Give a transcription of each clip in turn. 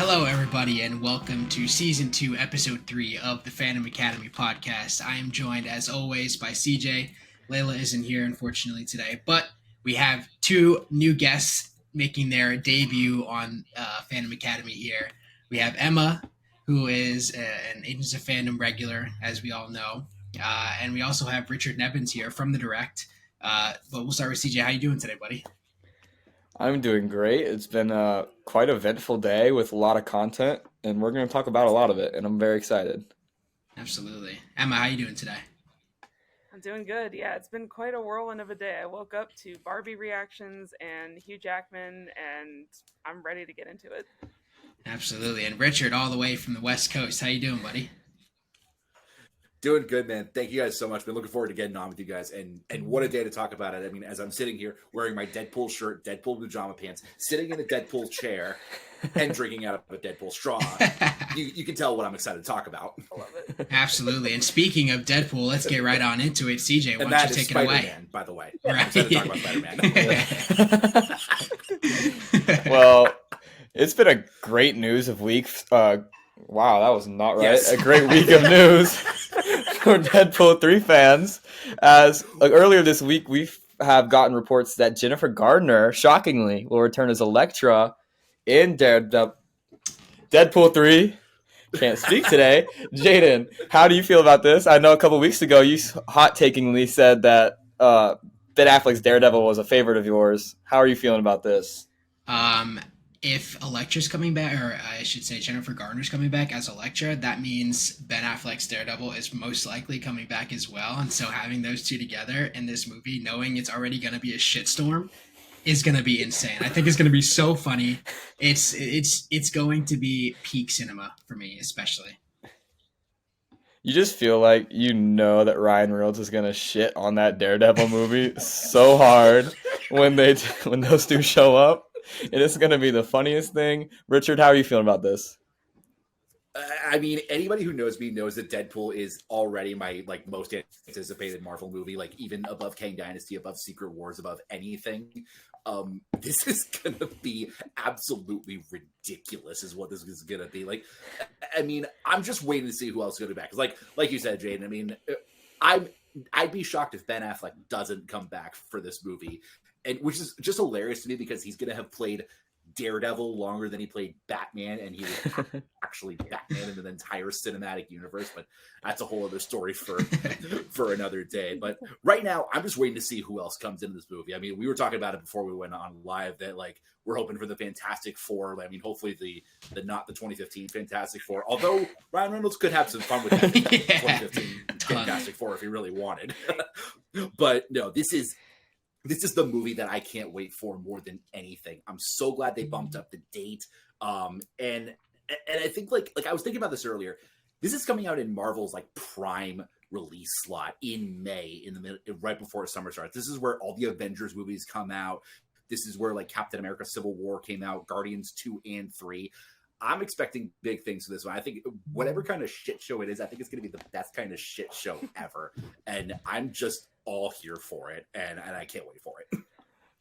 Hello, everybody, and welcome to Season 2, Episode 3 of the Fandom Academy Podcast. I am joined, as always, by CJ. Layla isn't here, unfortunately, today, but we have two new guests making their debut on Fandom Academy here. We have Emma, who is an Agents of Fandom regular, as we all know, and we also have Richard Nebbins here from The Direct. But we'll start with CJ. How you doing today, buddy? I'm doing great. It's been a quite eventful day with a lot of content, and we're going to talk about a lot of it, and I'm very excited. Absolutely. Emma, how you doing today? I'm doing good. Yeah, it's been quite a whirlwind of a day. I woke up to Barbie reactions and Hugh Jackman, and I'm ready to get into it. Absolutely. And Richard, all the way from the West Coast. How you doing, buddy? Doing good, man. Thank you guys so much. Been looking forward to getting on with you guys. And what a day to talk about it. I mean, as I'm sitting here wearing my Deadpool shirt, Deadpool pajama pants, sitting in a Deadpool chair, and drinking out of a Deadpool straw, you can tell what I'm excited to talk about. I love it. Absolutely. And speaking of Deadpool, let's get right on into it. CJ, why don't you take it away? By the way. Right. I'm excited to talk about Spider-Man. Well, it's been a great news of week. Wow, that was not right. Yes. A great week of news for Deadpool 3 fans. As earlier this week, we have gotten reports that Jennifer Gardner, shockingly, will return as Elektra in Deadpool 3. Can't speak today. Jaden, how do you feel about this? I know a couple weeks ago you hot-takingly said that Ben Affleck's Daredevil was a favorite of yours. How are you feeling about this? If Elektra's coming back, or I should say Jennifer Garner's coming back as Elektra, that means Ben Affleck's Daredevil is most likely coming back as well. And so having those two together in this movie, knowing it's already going to be a shitstorm, is going to be insane. I think it's going to be so funny. It's going to be peak cinema for me, especially. You just feel like you know that Ryan Reynolds is going to shit on that Daredevil movie so hard when those two show up. And it's going to be the funniest thing. Richard, how are you feeling about this? I mean, anybody who knows me knows that Deadpool is already my most anticipated Marvel movie, even above Kang Dynasty, above Secret Wars, above anything. This is gonna be absolutely ridiculous, is what this is gonna be. I mean, I'm just waiting to see who else is gonna be back. 'Cause like you said, Jaden. I mean, I'd be shocked if Ben Affleck doesn't come back for this movie, and which is just hilarious to me because he's gonna have played Daredevil longer than he played Batman, and he was actually Batman in the entire cinematic universe. But that's a whole other story for another day. But right now, I'm just waiting to see who else comes into this movie. I mean, we were talking about it before we went on live that we're hoping for the Fantastic Four. I mean, hopefully the not the 2015 Fantastic Four. Although Ryan Reynolds could have some fun with that 2015 Fantastic Four if he really wanted. But no, this is the movie that I can't wait for more than anything. I'm so glad they bumped up the date. And I think I was thinking about this earlier. This is coming out in Marvel's prime release slot in May, right before summer starts. This is where all the Avengers movies come out. This is where Captain America: Civil War came out, Guardians 2 and 3. I'm expecting big things for this one. I think whatever kind of shit show it is, I think it's going to be the best kind of shit show ever. And I'm just all here for it, and I can't wait for it.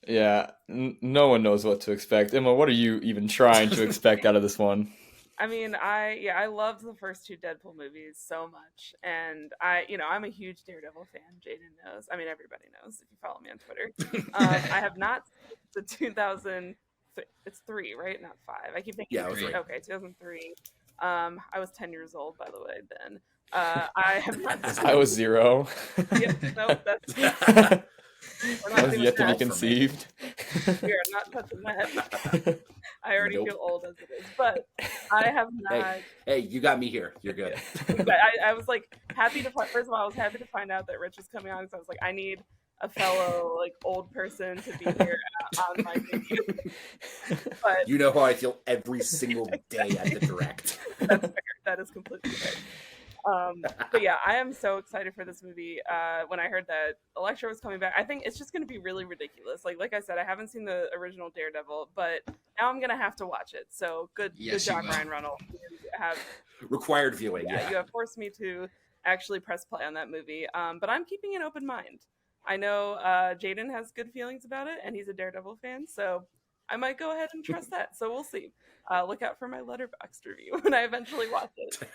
Yeah, no one knows what to expect. Emma, what are you even trying to expect out of this one? I mean, I loved the first two Deadpool movies so much, and I'm a huge Daredevil fan. Jaden knows. I mean, everybody knows if you follow me on Twitter. I have not seen the 2000. It's 3, right? Not 5. I keep thinking. Yeah, it was 3. Okay, 2003. I was 10 years old, by the way. Then I have not. I was 0. Yeah, no, that's. I was yet to be conceived. We are not touching that. I already feel old as it is, but I have not. Hey, you got me here. You're good. I was happy to. First of all, I was happy to find out that Rich was coming on because I was I need a fellow old person to be here on my debut. But you know how I feel every single day at the Direct. That's fair. That is completely fair. But yeah, I am so excited for this movie. When I heard that Elektra was coming back, I think it's just going to be really ridiculous. Like I said, I haven't seen the original Daredevil, but now I'm going to have to watch it. So good job, Ryan Reynolds. Required viewing. Yeah, you have forced me to actually press play on that movie. But I'm keeping an open mind. I know Jaden has good feelings about it, and he's a Daredevil fan, so I might go ahead and trust that. So we'll see. Look out for my Letterboxd review when I eventually watch it.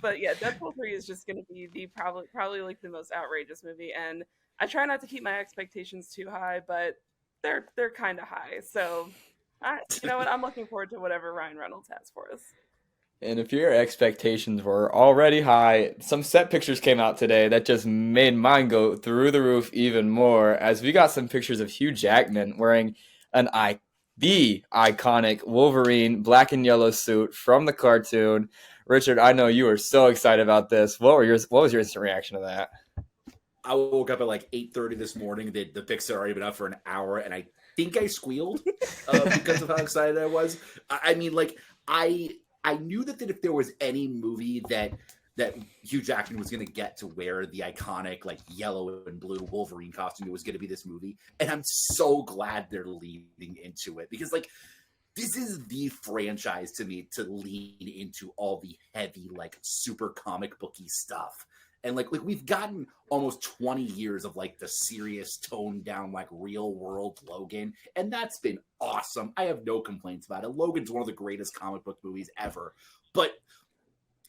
But yeah, Deadpool 3 is just going to be the probably like the most outrageous movie, and I try not to keep my expectations too high, but they're kind of high. So you know what? I'm looking forward to whatever Ryan Reynolds has for us. And if your expectations were already high, some set pictures came out today that just made mine go through the roof even more, as we got some pictures of Hugh Jackman wearing the iconic Wolverine black and yellow suit from the cartoon. Richard, I know you were so excited about this. What was your instant reaction to that? I woke up at like 8:30 this morning. The pics had already been up for an hour, and I think I squealed because of how excited I was. I mean, like, I knew that if there was any movie that Hugh Jackman was going to get to wear the iconic like yellow and blue Wolverine costume, it was going to be this movie. And I'm so glad they're leaning into it, because like this is the franchise to me to lean into all the heavy like super comic booky stuff. And like we've gotten almost 20 years of like the serious, toned down, like real world Logan. And that's been awesome. I have no complaints about it. Logan's one of the greatest comic book movies ever. But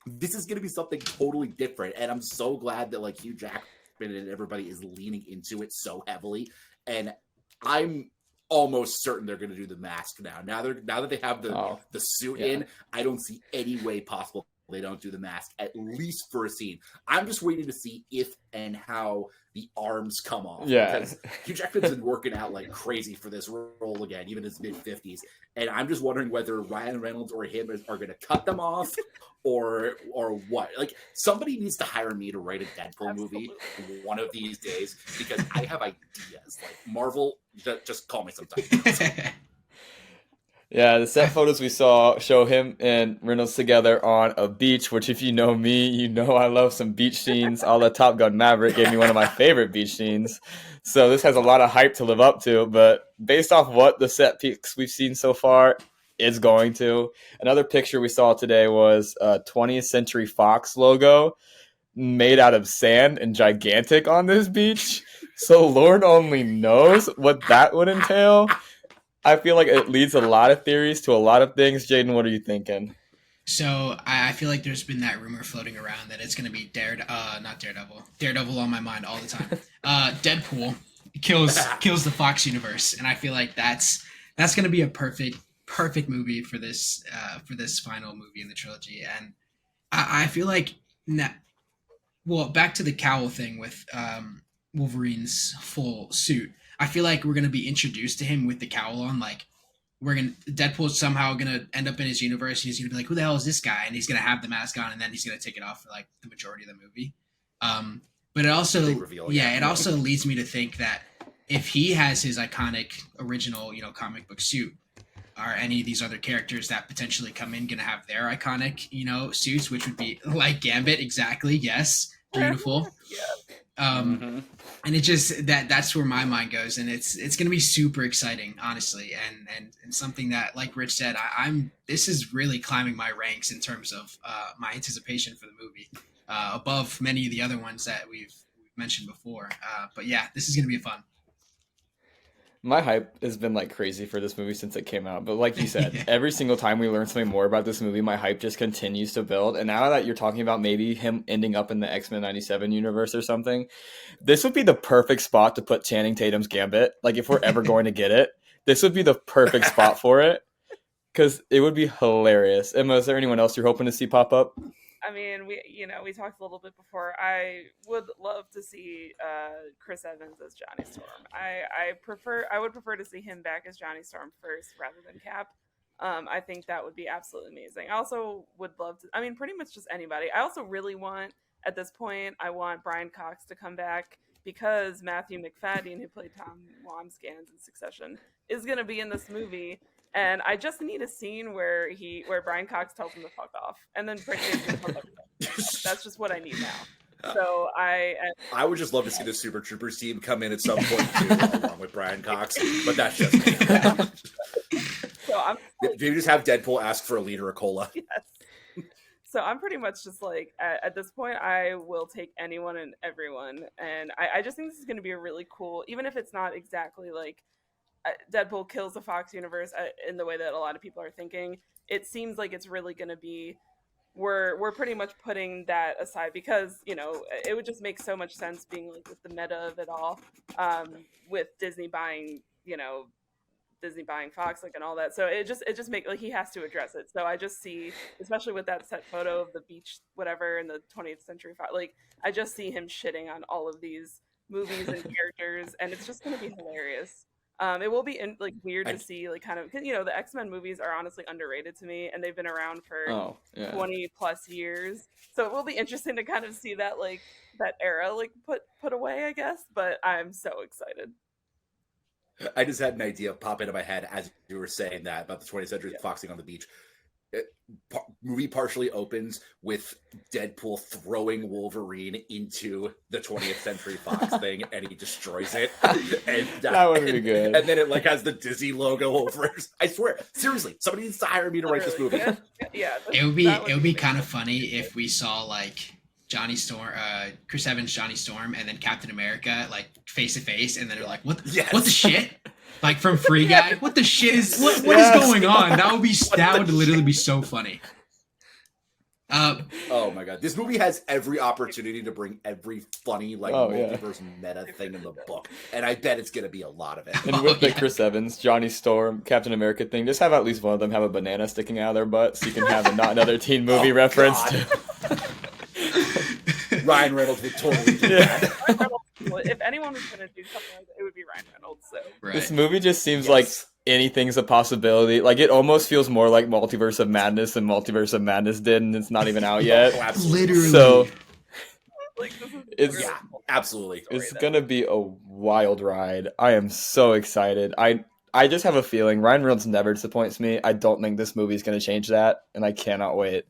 this is going to be something totally different. And I'm so glad that like Hugh Jackman and everybody is leaning into it so heavily. And I'm almost certain they're going to do the mask now. Now that they have the suit in, I don't see any way possible they don't do the mask, at least for a scene. I'm just waiting to see if and how the arms come off. Yeah. Because Hugh Jackman's been working out like crazy for this role again, even in his mid-50s. And I'm just wondering whether Ryan Reynolds or him are going to cut them off or what. Like, somebody needs to hire me to write a Deadpool movie one of these days, because I have ideas. Like, Marvel, just call me sometime. Yeah, the set photos we saw show him and Reynolds together on a beach, which if you know me, you know I love some beach scenes. A la Top Gun Maverick gave me one of my favorite beach scenes. So this has a lot of hype to live up to, but based off what the set pics we've seen so far, it's going to. Another picture we saw today was a 20th Century Fox logo made out of sand and gigantic on this beach. So Lord only knows what that would entail. I feel like it leads a lot of theories to a lot of things. Jaden, what are you thinking? So I feel like there's been that rumor floating around that it's going to be Daredevil on my mind all the time. Deadpool kills the Fox universe, and I feel like that's going to be a perfect movie for this final movie in the trilogy. And I feel like back to the cowl thing with Wolverine's full suit. I feel like we're gonna be introduced to him with the cowl on. Like, Deadpool's somehow gonna end up in his universe, and he's gonna be like, "Who the hell is this guy?" And he's gonna have the mask on, and then he's gonna take it off for like the majority of the movie. But it also, it also leads me to think that if he has his iconic original, comic book suit, are any of these other characters that potentially come in gonna have their iconic, suits, which would be like Gambit, exactly? Yes, beautiful. And it just that's where my mind goes, and it's going to be super exciting, honestly, and something that, like Rich said, this is really climbing my ranks in terms of my anticipation for the movie, above many of the other ones that we've mentioned before. But yeah, this is going to be fun. My hype has been like crazy for this movie since it came out. But like you said, every single time we learn something more about this movie, my hype just continues to build. And now that you're talking about maybe him ending up in the X-Men 97 universe or something, this would be the perfect spot to put Channing Tatum's Gambit. Like, if we're ever going to get it, this would be the perfect spot for it, because it would be hilarious. Emma, is there anyone else you're hoping to see pop up? I mean, we talked a little bit before. I would love to see Chris Evans as Johnny Storm. I would prefer to see him back as Johnny Storm first rather than Cap. I think that would be absolutely amazing. I also would love to. I mean, pretty much just anybody. I also really want, at this point, I want Brian Cox to come back, because Matthew McFadden, who played Tom Wambsgans in Succession, is going to be in this movie. And I just need a scene where Brian Cox tells him to fuck off, and then that's just what I need now. So I would just love to see the Super Troopers team come in at some point too, along with Brian Cox, but that's just me. So maybe just have Deadpool ask for a liter of cola. Yes. So I'm pretty much just like, at this point, I will take anyone and everyone, and I just think this is going to be a really cool, even if it's not exactly like Deadpool kills the Fox universe in the way that a lot of people are thinking. It seems like it's really going to be, we're pretty much putting that aside because, you know, it would just make so much sense being like with the meta of it all, with Disney buying, you know, Disney buying Fox, like, and all that. So it just make, like, he has to address it. So I just see, especially with that set photo of the beach, whatever, in the 20th Century Fox, like, I just see him shitting on all of these movies and characters, and it's just going to be hilarious. It will be like weird to see, like, kind of, cause, you know, the X-Men movies are honestly underrated to me, and they've been around for 20 plus years. So it will be interesting to kind of see that, like, that era, like, put away, I guess. But I'm so excited. I just had an idea pop into my head as you were saying that about the 20th Century Foxing on the beach. Movie partially opens with Deadpool throwing Wolverine into the 20th Century Fox thing, and he destroys it. And that would be good. And then it like has the Disney logo over it. I swear, seriously, somebody needs to hire me to write this movie. Yeah, it would be kind of funny if we saw like Johnny Storm, Chris Evans, Johnny Storm, and then Captain America like face to face, and then they're like, what the shit? Like from Free Guy, what the shit is what is going on? That would literally be so funny. Oh my god, this movie has every opportunity to bring every funny like multiverse meta thing in the book, and I bet it's gonna be a lot of it. And with the Chris Evans, Johnny Storm, Captain America thing, just have at least one of them have a banana sticking out of their butt, so you can have a not another teen movie reference. Ryan Reynolds would totally do that. If anyone was going to do something like that, it would be Ryan Reynolds. So This movie just seems like anything's a possibility. Like, it almost feels more like Multiverse of Madness than Multiverse of Madness did, and it's not even out yet. Literally. So like, it's absolutely. It's gonna be a wild ride. I am so excited. I just have a feeling Ryan Reynolds never disappoints me. I don't think this movie is going to change that, and I cannot wait.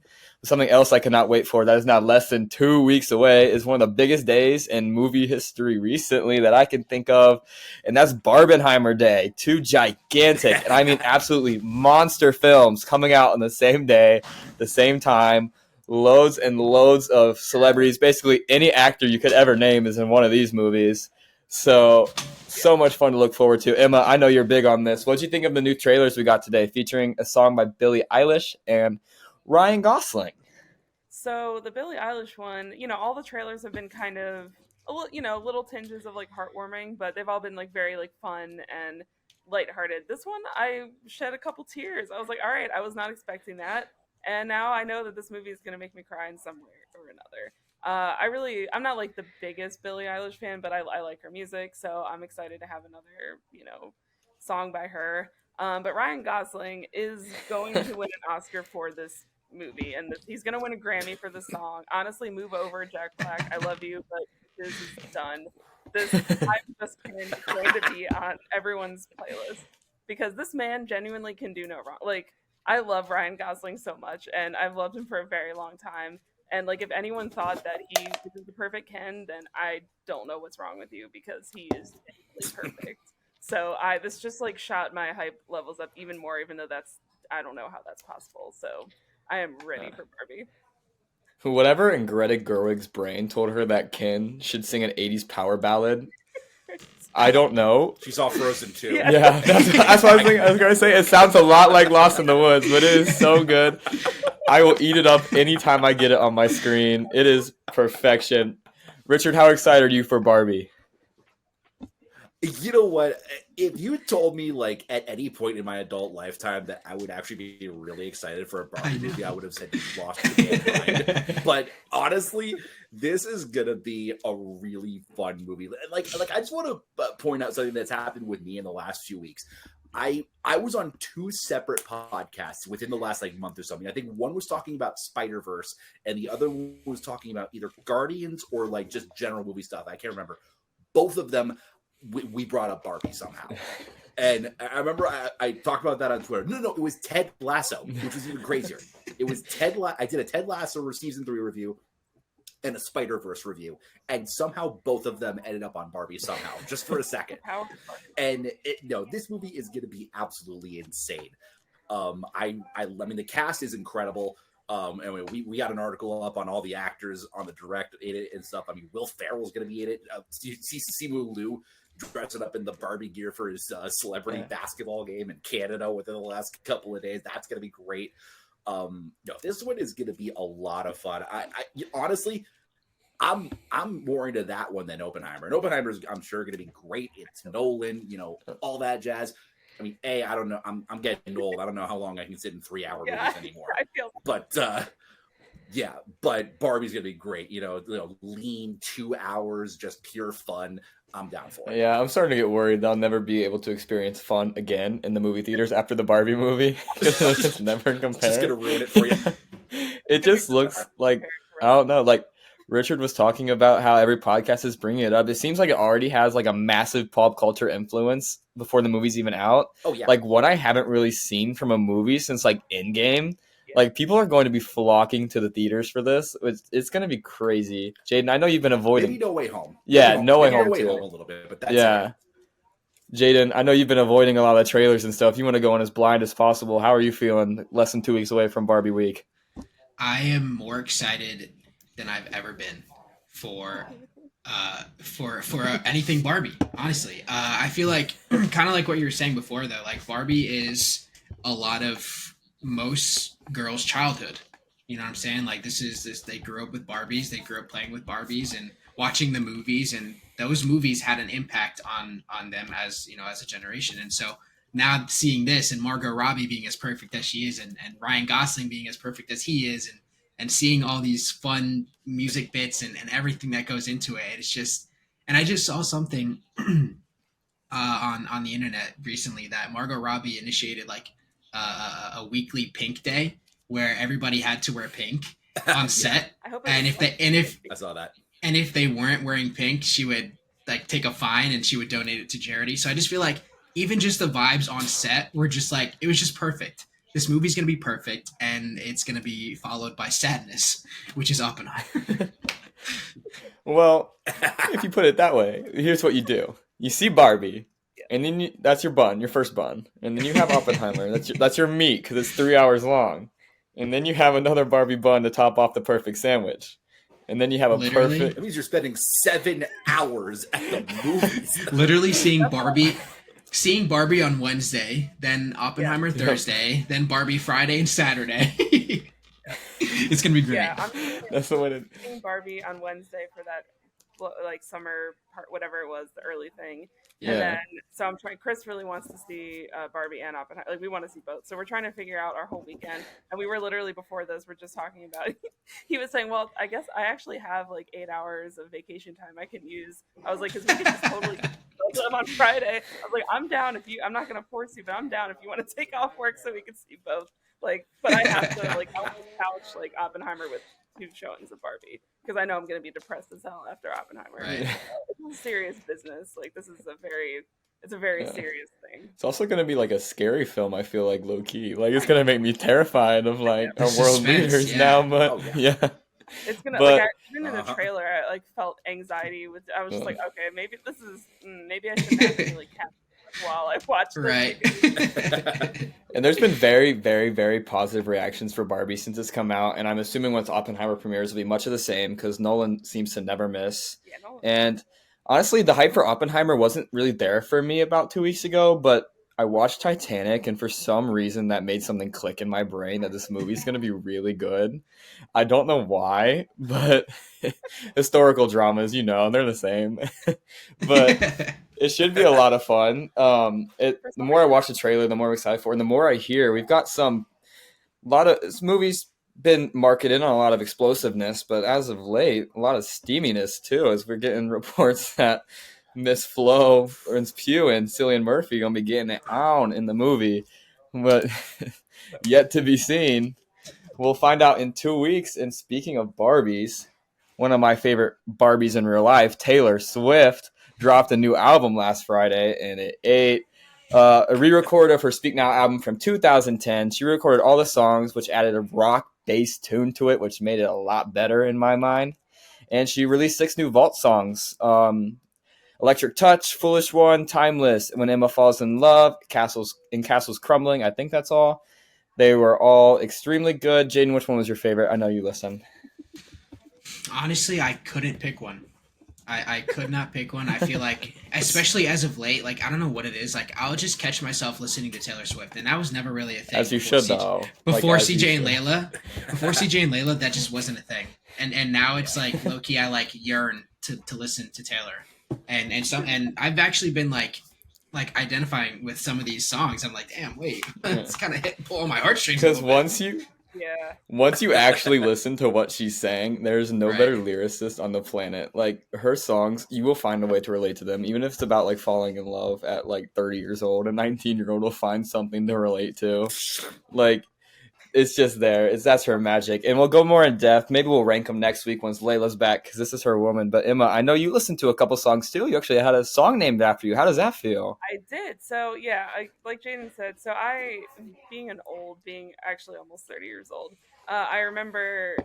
Something else I cannot wait for that is now less than 2 weeks away is one of the biggest days in movie history recently that I can think of, and that's Barbenheimer Day. 2 gigantic, and I mean absolutely monster films coming out on the same day, the same time. Loads and loads of celebrities. Basically, any actor you could ever name is in one of these movies. So much fun to look forward to. Emma, I know you're big on this. What did you think of the new trailers we got today featuring a song by Billie Eilish and Ryan Gosling? So the Billie Eilish one, you know, all the trailers have been kind of, you know, little tinges of like heartwarming, but they've all been like very like fun and lighthearted. This one, I shed a couple tears. I was like, all right, I was not expecting that. And now I know that this movie is going to make me cry in some way or another. I'm not like the biggest Billie Eilish fan, but I like her music, so I'm excited to have another, you know, song by her. But Ryan Gosling is going to win an Oscar for this movie, and he's going to win a Grammy for the song. Honestly, move over, Jack Black. I love you, but this is done. This I'm just going to be on everyone's playlist because this man genuinely can do no wrong. Like, I love Ryan Gosling so much, and I've loved him for a very long time. And like, if anyone thought that he is the perfect Ken, then I don't know what's wrong with you because he is perfect. So this just like shot my hype levels up even more, even though I don't know how that's possible. So I am ready for Barbie. Whatever in Greta Gerwig's brain told her that Ken should sing an 80s power ballad, I don't know. She saw Frozen 2. Yeah, that's what I was thinking. I was going to say, it sounds a lot like Lost in the Woods, but it is so good. I will eat it up anytime I get it on my screen. It is perfection. Richard, how excited are you for Barbie? You know what? If you had told me, like, at any point in my adult lifetime that I would actually be really excited for a Barbie movie, I would have said you lost your damn mind. But honestly, this is gonna be a really fun movie. Like I just want to point out something that's happened with me in the last few weeks. I was on 2 separate podcasts within the last like month or something. I think one was talking about Spider-Verse, and the other one was talking about either Guardians or like just general movie stuff. I can't remember. Both of them. We brought up Barbie somehow. And I remember I talked about that on Twitter. No, it was Ted Lasso, which was even crazier. It was I did a Ted Lasso season 3 review and a Spider-Verse review. And somehow both of them ended up on Barbie somehow, just for a second. And this movie is going to be absolutely insane. I mean, the cast is incredible. And we got an article up on all the actors on the direct in it and stuff. I mean, Will Ferrell's going to be in it. Simu Liu, dressing up in the Barbie gear for his celebrity basketball game in Canada within the last couple of days. That's going to be great. No, this one is going to be a lot of fun. I honestly, I'm more into that one than Oppenheimer. And Oppenheimer's, I'm sure, going to be great. It's Nolan, all that jazz. I mean, I don't know. I'm getting old. I don't know how long I can sit in 3-hour movies anymore. I feel but but Barbie's gonna be great. Lean 2 hours, just pure fun. I'm down for it. Yeah, I'm starting to get worried that I'll never be able to experience fun again in the movie theaters after the Barbie movie. It'll just never compare. It's just gonna ruin it for you. It just looks like, I don't know, like Richard was talking about how every podcast is bringing it up. It seems like it already has like a massive pop culture influence before the movie's even out. Oh yeah. Like what I haven't really seen from a movie since like Endgame. Like people are going to be flocking to the theaters for this. It's going to be crazy. Jaden, I know you've been avoiding. Maybe No Way Home. Yeah, No Way Home No Way too. Home a little bit, but that's it. Jaden, I know you've been avoiding a lot of the trailers and stuff. You want to go in as blind as possible. How are you feeling less than 2 weeks away from Barbie week? I am more excited than I've ever been for anything Barbie. Honestly, I feel like kind of like what you were saying before, though. Like Barbie is a lot of most girls' childhood. You know what I'm saying? Like this. They grew up with Barbies. They grew up playing with Barbies and watching the movies, and those movies had an impact on them as as a generation. And so now seeing this and Margot Robbie being as perfect as she is, and Ryan Gosling being as perfect as he is, and seeing all these fun music bits and everything that goes into it, it's just. And I just saw something on the internet recently that Margot Robbie initiated like a weekly pink day where everybody had to wear pink on set. And if I saw that. And if they weren't wearing pink, she would like take a fine and she would donate it to charity. So I just feel like even just the vibes on set were just like, it was just perfect. This movie's going to be perfect, and it's going to be followed by sadness, which is Oppenheimer. Well, if you put it that way, here's what you do. You see Barbie, and then that's your bun, your first bun. And then you have Oppenheimer. That's your meat because it's 3 hours long. And then you have another Barbie bun to top off the perfect sandwich. And then you have a perfect... That means you're spending 7 hours at the movies. Literally seeing Barbie on Wednesday, then Oppenheimer Thursday, then Barbie Friday and Saturday. It's gonna be great. Yeah, that's the way to. Seeing Barbie on Wednesday for that like summer part, whatever it was, the early thing. Yeah. And then so I'm trying. Chris really wants to see Barbie and Oppenheimer. Like we want to see both. So we're trying to figure out our whole weekend. And we were literally before this, we're just talking about it. He was saying, "Well, I guess I actually have like 8 hours of vacation time I can use." I was like, "Because we could just totally." Them on Friday. I was like, I'm down if you. I'm not gonna force you, but I'm down if you want to take off work so we can see both. Like, but I have to like I want to couch like Oppenheimer with 2 showings of Barbie because I know I'm gonna be depressed as hell after Oppenheimer. Right. It's serious business. Like this is a very serious thing. It's also gonna be like a scary film. I feel like low key. Like it's gonna make me terrified of like our world leaders now. But yeah. It's gonna even in the trailer I like felt anxiety with I was just like, okay, maybe I should actually like catch while I watch this. Right. And there's been very, very, very positive reactions for Barbie since it's come out, and I'm assuming once Oppenheimer premieres will be much of the same because Nolan seems to never miss. Yeah, Nolan. And honestly, the hype for Oppenheimer wasn't really there for me about 2 weeks ago, but I watched Titanic, and for some reason that made something click in my brain that this movie's going to be really good. I don't know why, but historical dramas, they're the same. But it should be a lot of fun. The more I watch the trailer, the more I'm excited for it. And the more I hear, we've got a lot of this movie's been marketed on a lot of explosiveness, but as of late, a lot of steaminess too, as we're getting reports that Miss Flo, Florence Pugh, and Cillian Murphy gonna be getting it on in the movie, but yet to be seen. We'll find out in 2 weeks. And speaking of Barbies, one of my favorite Barbies in real life, Taylor Swift, dropped a new album last Friday, and it ate. A re-record of her Speak Now album from 2010. She recorded all the songs, which added a rock-based tune to it, which made it a lot better in my mind. And she released 6 new Vault songs. Electric Touch, Foolish One, Timeless, When Emma Falls in Love, Castles Crumbling. I think that's all. They were all extremely good. Jaden, which one was your favorite? I know you listen. Honestly, I couldn't pick one. I could not pick one. I feel like, especially as of late, like I don't know what it is. Like I'll just catch myself listening to Taylor Swift, and that was never really a thing. As you should, though. Before Like, as CJ you and should. Layla, that just wasn't a thing. And now it's like low key, I like yearn to listen to Taylor, and I've actually been like identifying with some of these songs. I'm like, damn, wait, it's kind of pulling my heartstrings. Because Yeah. once you actually listen to what she's saying, there's no Right. better lyricist on the planet. Like her songs, you will find a way to relate to them, even if it's about like falling in love at like 30 years old. A 19-year-old will find something to relate to. Like it's just there. That's her magic. And we'll go more in depth. Maybe we'll rank them next week once Layla's back because this is her woman. But Emma, I know you listened to a couple songs too. You actually had a song named after you. How does that feel? I did. So yeah, like Jaden said, so being actually almost 30 years old, I remember,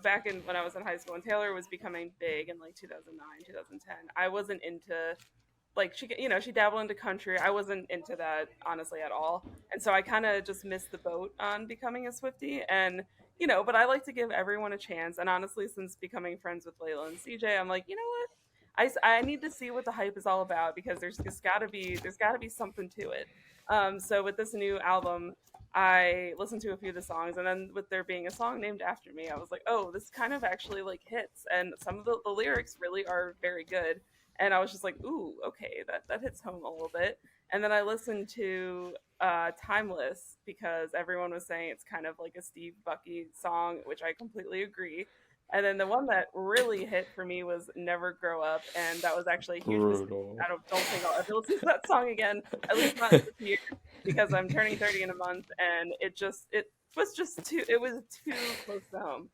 back when I was in high school and Taylor was becoming big in like 2009, 2010, I wasn't into, like, she dabbled into country. I wasn't into that honestly at all. And so I kind of just missed the boat on becoming a Swiftie. And, but I like to give everyone a chance. And honestly, since becoming friends with Layla and CJ, I'm like, you know what? I need to see what the hype is all about because there's gotta be something to it. So with this new album, I listened to a few of the songs, and then with there being a song named after me, I was like, oh, this kind of actually like hits, and some of the lyrics really are very good. And I was just like, ooh, okay, that hits home a little bit. And then I listened to Timeless because everyone was saying it's kind of like a Steve Bucky song, which I completely agree. And then the one that really hit for me was Never Grow Up, and that was actually a huge mistake. Brutal. I don't think I'll ever listen to that song again, at least not this year, because I'm turning 30 in a month, and it was too close to home.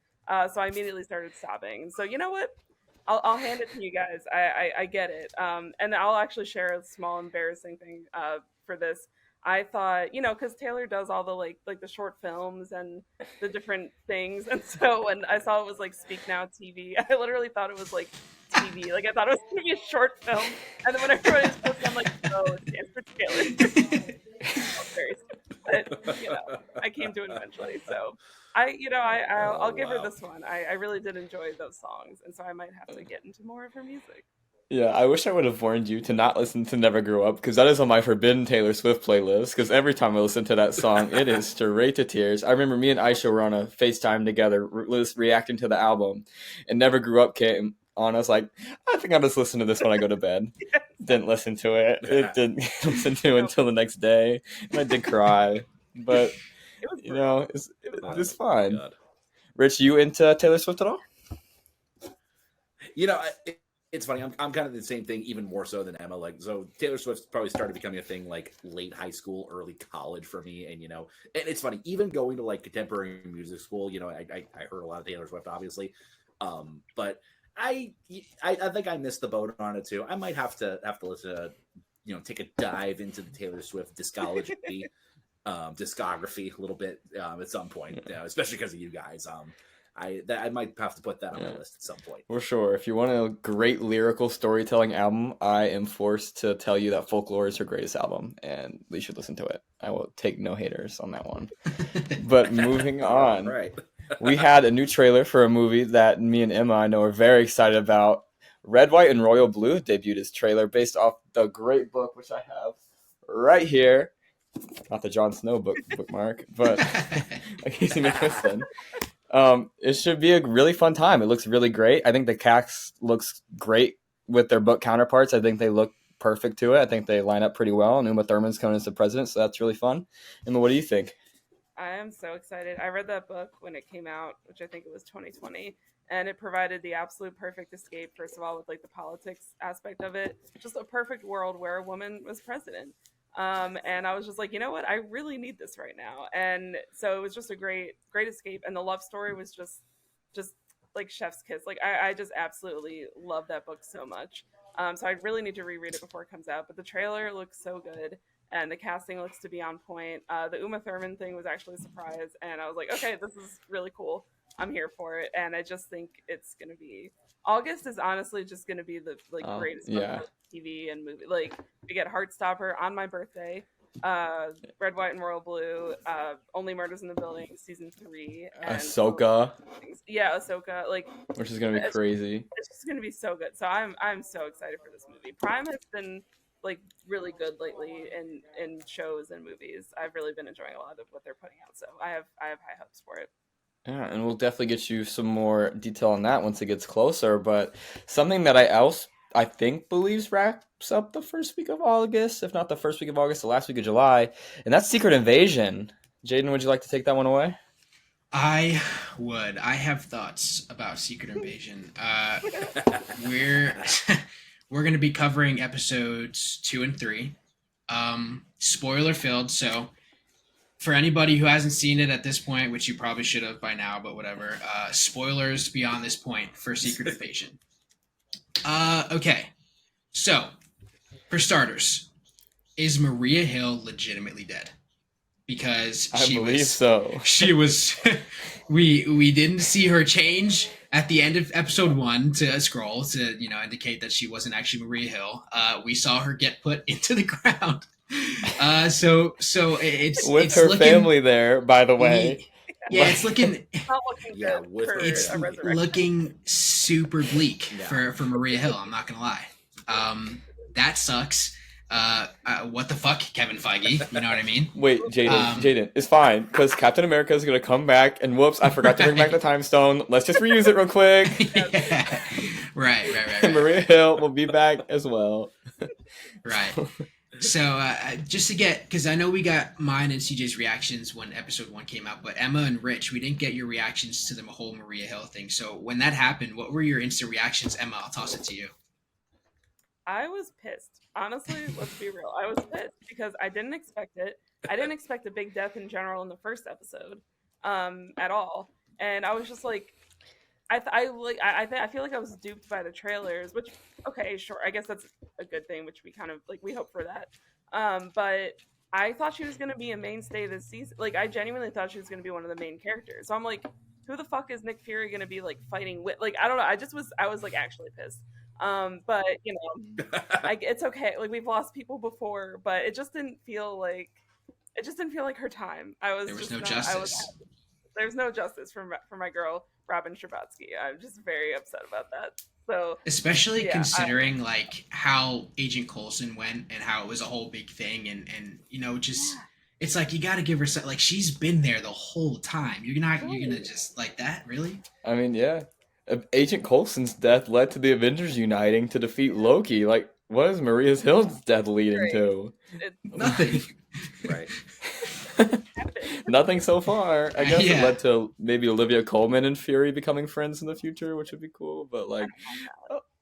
So I immediately started sobbing. So you know what? I'll hand it to you guys. I get it. And I'll actually share a small embarrassing thing for this. I thought, because Taylor does all the like the short films and the different things, and so when I saw it was like Speak Now TV, I literally thought it was like TV. Like I thought it was gonna be a short film, and then when everybody was posting, I'm like, oh, it stands for Taylor. But I came to it eventually. So I'll give her this one. I really did enjoy those songs, and so I might have to get into more of her music. Yeah, I wish I would have warned you to not listen to Never Grow Up because that is on my forbidden Taylor Swift playlist. Because every time I listen to that song, it is straight to tears. I remember me and Aisha were on a FaceTime together, reacting to the album, and Never Grew Up came on. I was like, I think I'll just listen to this when I go to bed. Yes. Didn't listen to it. It didn't listen to it until the next day, and I did cry. But It was it's fine. God. Rich, you into Taylor Swift at all? It's funny. I'm kind of the same thing, even more so than Emma. Like, so Taylor Swift probably started becoming a thing like late high school, early college for me. And and it's funny, even going to like contemporary music school. I heard a lot of Taylor Swift, obviously, but I think I missed the boat on it too. I might have to listen to, take a dive into the Taylor Swift discography a little bit at some point, especially because of you guys. I might have to put that on my list at some point. For sure. If you want a great lyrical storytelling album, I am forced to tell you that Folklore is her greatest album, and you should listen to it. I will take no haters on that one. But moving on, Right. we had a new trailer for a movie that me and Emma, I know, are very excited about. Red, White, and Royal Blue debuted its trailer based off the great book, which I have right here. Not the Jon Snow bookmark, but Casey McQuiston. It should be a really fun time. It looks really great. I think the cast looks great with their book counterparts. I think they look perfect to it. I think they line up pretty well. And Uma Thurman's coming as the president, so that's really fun. Emma, what do you think? I am so excited. I read that book when it came out, which I think it was 2020, and it provided the absolute perfect escape, first of all, with like the politics aspect of it. Just a perfect world where a woman was president. And I was just like, you know what? I really need this right now. And so it was just a great escape. And the love story was just like chef's kiss. Like I just absolutely love that book so much. So I really need to reread it before it comes out. But the trailer looks so good, and the casting looks to be on point. The Uma Thurman thing was actually a surprise, and I was like, okay, this is really cool. I'm here for it. And I just think it's gonna be August is honestly just gonna be the greatest month for TV and movie. Like we get Heartstopper on my birthday. Red, White, and Royal Blue, Only Murders in the Building, season 3, and Ahsoka, yeah, Ahsoka, like, which is gonna be crazy. it's just gonna be so good. So I'm so excited for this movie. Prime has been like really good lately in shows and movies. I've really been enjoying a lot of what they're putting out. So I have high hopes for it. Yeah, and we'll definitely get you some more detail on that once it gets closer. But something that I think believes wraps up the first week of August, if not the first week of August, the last week of July, and that's Secret Invasion. Jaden, would you like to take that one away? I would. I have thoughts about Secret Invasion. We're we're going to be covering episodes 2 and 3. Spoiler filled, so for anybody who hasn't seen it at this point, which you probably should have by now, but whatever, spoilers beyond this point for Secret Invasion. Okay, so for starters, is Maria Hill legitimately dead? Because I believe so. She was. we didn't see her change at the end of episode 1 to a scroll to indicate that she wasn't actually Maria Hill. We saw her get put into the ground. So it's her looking, family there, by the way. Yeah, it's looking. Not looking Yeah, good with for her- It's a resurrection. looking super bleak Yeah. for Maria Hill. I'm not gonna lie. That sucks. What the fuck, Kevin Feige? You know what I mean? Wait, Jaden, it's fine because Captain America is gonna come back, and whoops, I forgot to bring back the time stone. Let's just reuse it real quick. Yeah. Right. Maria Hill will be back as well. Right. So just to get, because I know we got mine and CJ's reactions when episode 1 came out, but Emma and Rich, we didn't get your reactions to the whole Maria Hill thing. So when that happened, what were your instant reactions? Emma, I'll toss it to you. I was pissed. Honestly, let's be real. I was pissed because I didn't expect it. I didn't expect a big death in general in the first episode, at all. And I was just like, I feel like I was duped by the trailers, which, okay, sure, I guess that's a good thing, which we kind of like, we hope for that. But I thought she was gonna be a mainstay this season. Like, I genuinely thought she was gonna be one of the main characters. So I'm like, who the fuck is Nick Fury gonna be like fighting with? Like, I don't know. I was like actually pissed. But it's okay. Like, we've lost people before, but it just didn't feel like her time. There was no justice. There's no justice for my girl Robin Scherbatsky. I'm just very upset about that. So especially considering like how Agent Coulson went and how it was a whole big thing, and just it's like you got to give her like she's been there the whole time. You're gonna just like that, really? I mean, yeah. Agent Coulson's death led to the Avengers uniting to defeat Loki. Like, what is Maria Hill's death leading to? Nothing. Right. Nothing so far. I guess it led to maybe Olivia Colman and Fury becoming friends in the future, which would be cool. But like,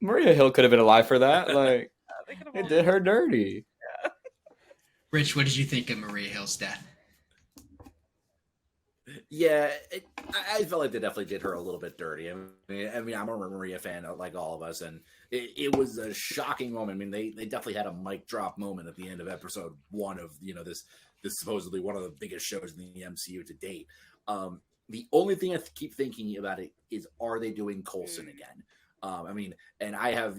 Maria Hill could have been alive for that. Like, it did her dirty. Yeah. Rich, what did you think of Maria Hill's death? Yeah, I felt like they definitely did her a little bit dirty. I mean, I'm a Maria fan, like all of us, and it was a shocking moment. I mean, they definitely had a mic drop moment at the end of episode 1 of this supposedly one of the biggest shows in the MCU to date. The only thing I keep thinking about it is, are they doing Coulson again? I mean, and I have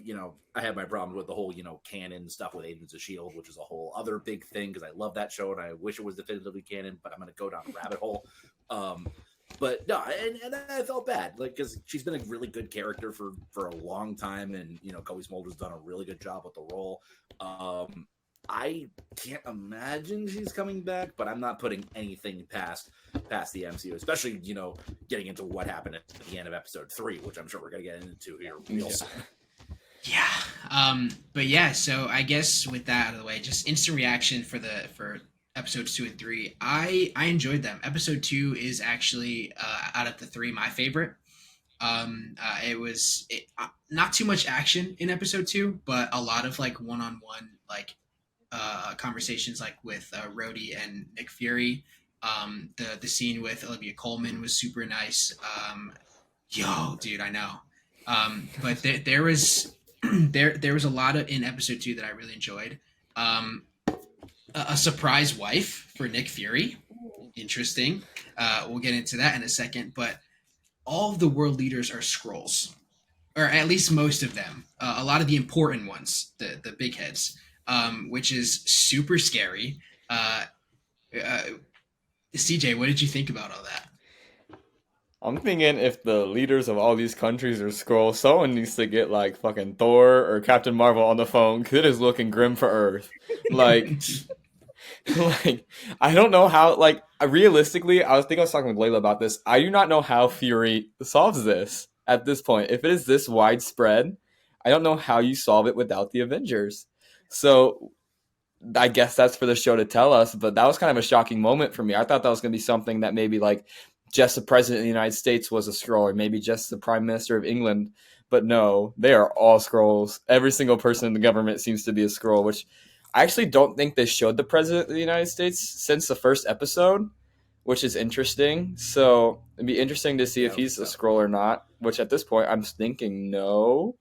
my problem with the whole canon stuff with Agents of S.H.I.E.L.D., which is a whole other big thing because I love that show and I wish it was definitively canon, but I'm going to go down a rabbit hole. But no, and I felt bad, like, because she's been a really good character for a long time, and Kobe Smolder's done a really good job with the role. I can't imagine she's coming back, but I'm not putting anything past the MCU, especially getting into what happened at the end of episode 3, which I'm sure we're gonna get into here real soon. Yeah. But yeah, so I guess with that out of the way, just instant reaction for episodes 2 and 3. I enjoyed them. Episode 2 is actually out of the 3 my favorite. It was not too much action in episode 2, but a lot of like one-on-one like conversations like with Rhodey and Nick Fury. The scene with Olivia Colman was super nice. Dude, I know. But there was a lot in episode 2 that I really enjoyed. A surprise wife for Nick Fury. Interesting. We'll get into that in a second. But all of the world leaders are Skrulls, or at least most of them. A lot of the important ones, the big heads, which is super scary. Uh, CJ, what did you think about all that? I'm thinking if the leaders of all these countries are Skrulls, someone needs to get like fucking Thor or Captain Marvel on the phone because it is looking grim for Earth. Like, like I don't know how. Like, realistically, I was talking with Layla about this. I do not know how Fury solves this at this point. If it is this widespread, I don't know how you solve it without the Avengers. So I guess that's for the show to tell us, but that was kind of a shocking moment for me. I thought that was going to be something that maybe like just the president of the United States was a Skrull, or maybe just the prime minister of England. But no, they are all Skrulls. Every single person in the government seems to be a Skrull, which I actually don't think they showed the president of the United States since the first episode, which is interesting. So it'd be interesting to see if he's a Skrull or not, which at this point I'm thinking no,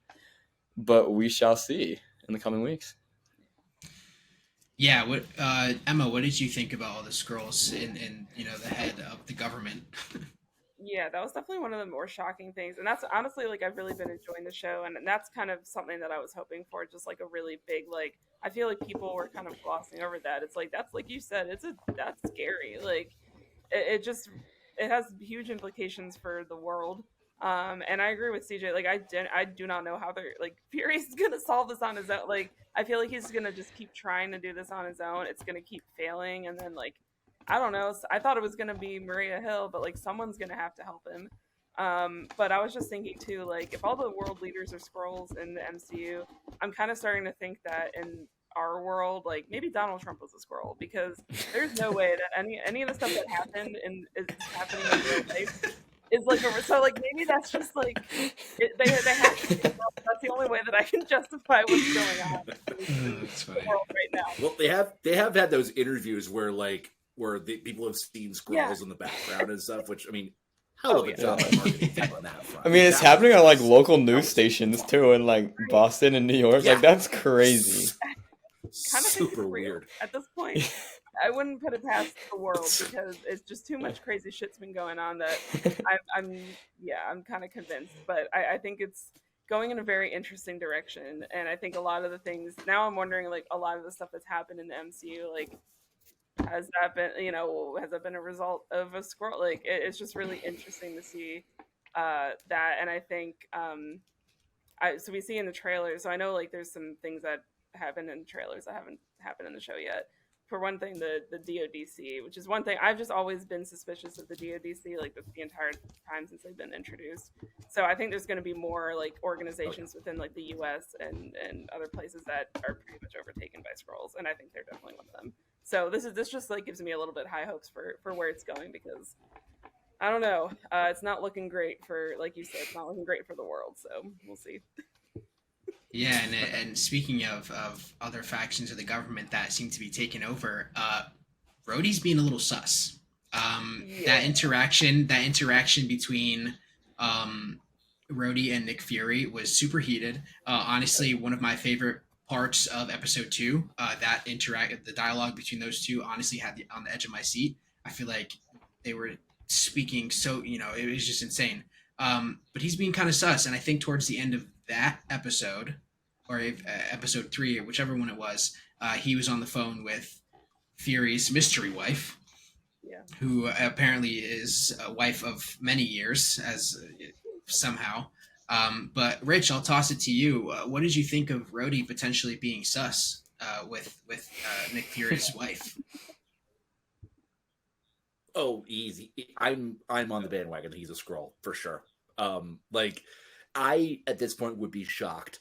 but we shall see in the coming weeks. Yeah, what Emma, what did you think about all the Skrulls in the head of the government? Yeah, that was definitely one of the more shocking things. And that's honestly, like, I've really been enjoying the show. And that's kind of something that I was hoping for, just like a really big, like, I feel like people were kind of glossing over that. It's like, that's like you said, that's scary. Like, it has huge implications for the world. And I agree with CJ. Like, I do not know how they're, like, Fury's gonna solve this on his own. Like, I feel like he's gonna just keep trying to do this on his own. It's gonna keep failing, and then, like, I don't know. I thought it was gonna be Maria Hill, but like someone's gonna have to help him. But I was just thinking too, like, if all the world leaders are Skrulls in the MCU, I'm kind of starting to think that in our world, like, maybe Donald Trump was a Skrull, because there's no way that any of the stuff that happened and is happening in real life is like so like maybe that's just like they have to be Skrulls. That's the only way that I can justify what's going on in the world right now. Well, they have had those interviews where the people have seen Skrulls in the background and stuff, which, I mean, hell of a job of marketing team on that front. I mean, it's happening on like local news stations too, in like Boston and New York. Yeah. Like, that's crazy. Kind of super weird at this point. I wouldn't put it past the world, because it's just too much crazy shit's been going on that I'm kind of convinced. But I think it's going in a very interesting direction, and I think a lot of the things now I'm wondering, like, a lot of the stuff that's happened in the MCU, like, has that been a result of a Skrull? Like, it's just really interesting to see that. And I think so we see in the trailer, so I know, like, there's some things that happen in trailers that haven't happened in the show yet. For one thing, the DODC, which is one thing I've just always been suspicious of the DODC, like, the entire time since they've been introduced. So I think there's going to be more, like, organizations within, like, the US and other places that are pretty much overtaken by Skrulls, and I think they're definitely one of them. So this just, like, gives me a little bit high hopes for where it's going, because I don't know, it's not looking great for, like you said, it's not looking great for the world. So we'll see. Yeah, and speaking of other factions of the government that seem to be taking over, Rhodey's being a little sus. That interaction between Rhodey and Nick Fury was super heated. Honestly, one of my favorite parts of episode 2, the dialogue between those two, honestly had on the edge of my seat. I feel like they were speaking so, it was just insane. But he's being kind of sus, and I think towards the end of that episode, or episode 3, or whichever one it was, he was on the phone with Fury's mystery wife, who apparently is a wife of many years, as somehow. But Rich, I'll toss it to you. What did you think of Rhodey potentially being sus with Nick Fury's wife? Oh, easy. I'm on the bandwagon. He's a Skrull for sure. Like, I at this point would be shocked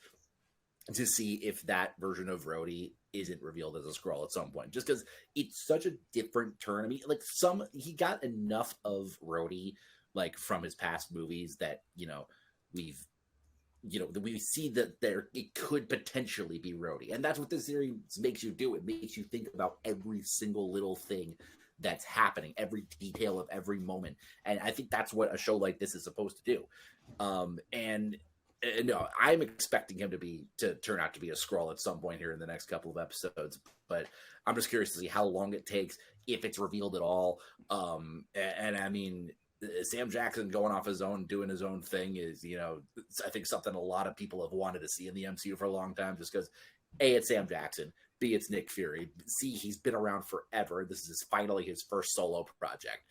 to see if that version of Rhodey isn't revealed as a Skrull at some point, just because it's such a different turn. I mean, like, he got enough of Rhodey, like, from his past movies that we see that it could potentially be Rhodey, and that's what this series makes you do. It makes you think about every single little thing that's happening, every detail of every moment, and I think that's what a show like this is supposed to do. And no, I'm expecting him to turn out to be a Skrull at some point here in the next couple of episodes, but I'm just curious to see how long it takes, if it's revealed at all. And I mean, Sam Jackson going off his own, doing his own thing is, I think something a lot of people have wanted to see in the MCU for a long time, just because A, it's Sam Jackson, B, it's Nick Fury. C, he's been around forever. This is finally his first solo project.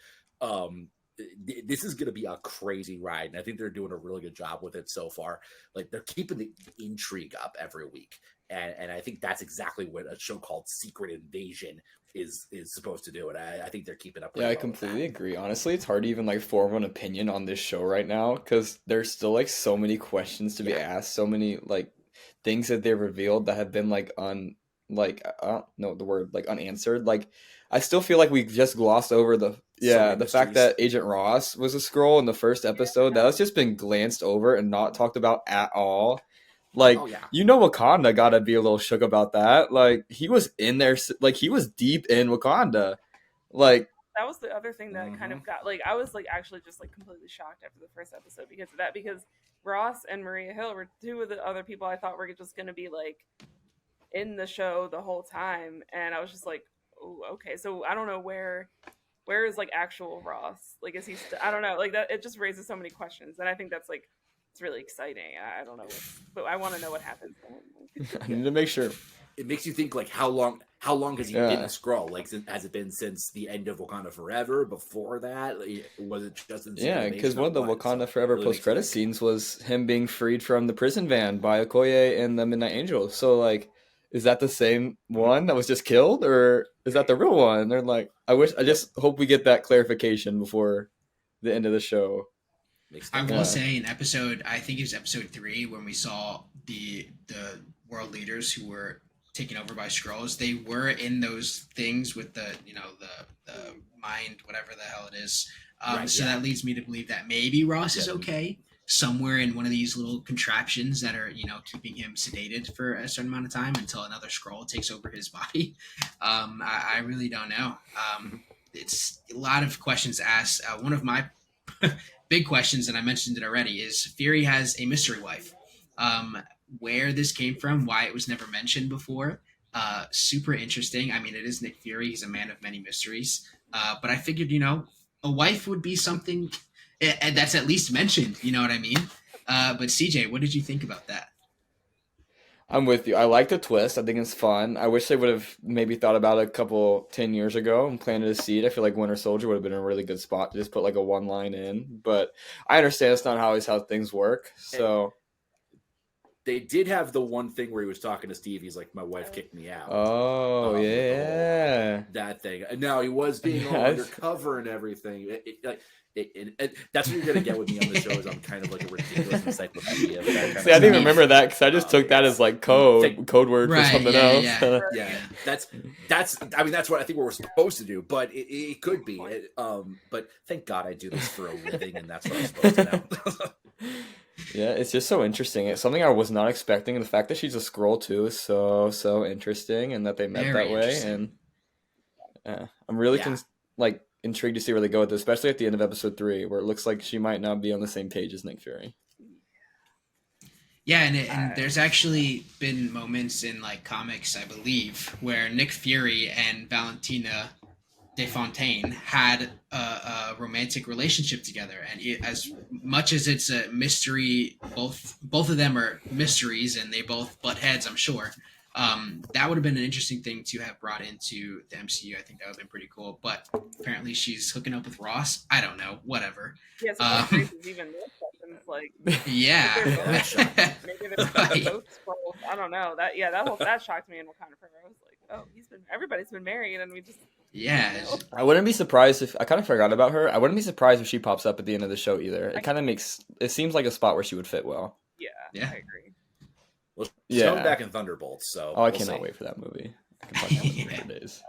This is going to be a crazy ride, and I think they're doing a really good job with it so far. Like, they're keeping the intrigue up every week, and I think that's exactly what a show called Secret Invasion is supposed to do. And I think they're keeping up. Yeah, I completely agree. Honestly, it's hard to even like form an opinion on this show right now because there's still like so many questions to be asked, so many like things that they've revealed that have been like unanswered. Like, I still feel like we just glossed over the fact that Agent Ross was a Skrull in the first episode. That has just been glanced over and not talked about at all. Like, Wakanda gotta be a little shook about that. Like, he was in there, like, he was deep in Wakanda. Like, that was the other thing that kind of got, like, I was, like, actually just, like, completely shocked after the first episode because of that. Because Ross and Maria Hill were two of the other people I thought were just going to be, like, in the show the whole time. And I was just like, oh, okay. So I don't know where is, like, actual Ross? Like, is he, I don't know. Like, that, it just raises so many questions. And I think that's, like, it's really exciting. I don't know, but I want to know what happens. I need to make sure. It makes you think, like, how long has he been a Skrull? Like, has it been since the end of Wakanda Forever? Before that, like, was it just in because one of the Wakanda Forever really post-credit scenes was him being freed from the prison van by Okoye and the Midnight Angel. So, like, is that the same one that was just killed, or is that the real one? They're like, I just hope we get that clarification before the end of the show. I will say in episode, I think it was episode 3, when we saw the world leaders who were taken over by Skrulls, they were in those things with the mind, whatever the hell it is. That leads me to believe that maybe Ross is okay somewhere in one of these little contraptions that are, keeping him sedated for a certain amount of time until another Skrull takes over his body. I really don't know. It's a lot of questions asked. One of my big questions, and I mentioned it already, is Fury has a mystery wife. Where this came from, why it was never mentioned before. Super interesting. I mean, it is Nick Fury. He's a man of many mysteries. But I figured, a wife would be something that's at least mentioned. You know what I mean? But CJ, what did you think about that? I'm with you. I like the twist. I think it's fun. I wish they would have maybe thought about it 10 years ago and planted a seed. I feel like Winter Soldier would have been a really good spot to just put like a one line in. But I understand it's not always how things work. So they did have the one thing where he was talking to Steve. He's like, my wife kicked me out. Oh, yeah. That thing. Now, he was being all undercover and everything. That's what you're going to get with me on the show, is I'm kind of like a ridiculous encyclopedia. See, I didn't even remember that because I just took that as like code word for something else. Yeah. That's what I think we're supposed to do, but it could be. But thank God I do this for a living, and that's what I'm supposed to know. Yeah, it's just so interesting. It's something I was not expecting, and the fact that she's a Skrull too is so interesting, and that they met that way. And I'm really intrigued to see where they go with this, especially at the end of episode 3, where it looks like she might not be on the same page as Nick Fury. Yeah, and there's actually been moments in like comics, I believe, where Nick Fury and Valentina De Fontaine had a romantic relationship together, and as much as it's a mystery, both of them are mysteries, and they both butt heads, I'm sure. That would have been an interesting thing to have brought into the MCU. I think that would have been pretty cool. But apparently she's hooking up with Ross. I don't know. Whatever. Yeah, so even more questions, like, yeah. Maybe they're both Skrulls. I don't know. That shocked me in Wakanda Forever. I was like, oh, everybody's been married, and we just. Yeah. I wouldn't be surprised if I kind of forgot about her. I wouldn't be surprised if she pops up at the end of the show either. It seems like a spot where she would fit well. Yeah. I agree. Well, she's coming back in Thunderbolts, so I cannot wait for that movie. I can talk about it for days.